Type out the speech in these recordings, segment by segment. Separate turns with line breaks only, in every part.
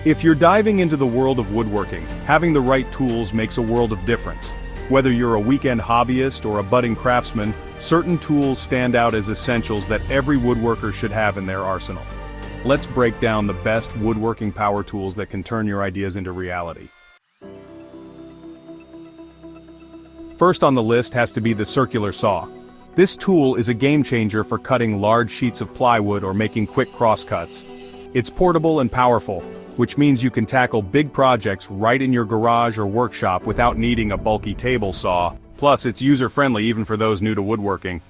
If you're diving into the world of woodworking, having the right tools makes a world of difference. Whether you're a weekend hobbyist or a budding craftsman, certain tools stand out as essentials that every woodworker should have in their arsenal. Let's break down the best woodworking power tools that can turn your ideas into reality. First on the list has to be the circular saw. This tool is a game changer for cutting large sheets of plywood or making quick crosscuts. It's portable and powerful, which means you can tackle big projects right in your garage or workshop without needing a bulky table saw. Plus, it's user-friendly even for those new to woodworking.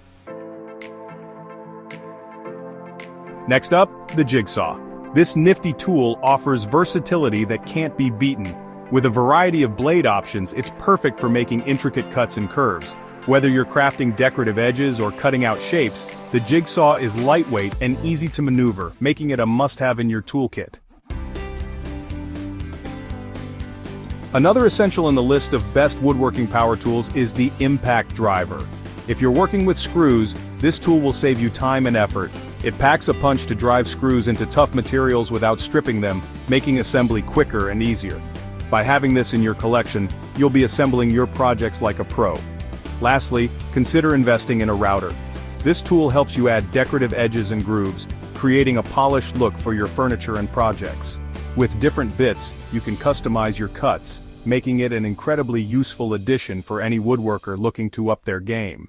Next up, the jigsaw. This nifty tool offers versatility that can't be beaten. With a variety of blade options, it's perfect for making intricate cuts and curves. Whether you're crafting decorative edges or cutting out shapes, the jigsaw is lightweight and easy to maneuver, making it a must-have in your toolkit. Another essential in the list of best woodworking power tools is the impact driver. If you're working with screws, this tool will save you time and effort. It packs a punch to drive screws into tough materials without stripping them, making assembly quicker and easier. By having this in your collection, you'll be assembling your projects like a pro. Lastly, consider investing in a router. This tool helps you add decorative edges and grooves, creating a polished look for your furniture and projects. With different bits, you can customize your cuts, making it an incredibly useful addition for any woodworker looking to up their game.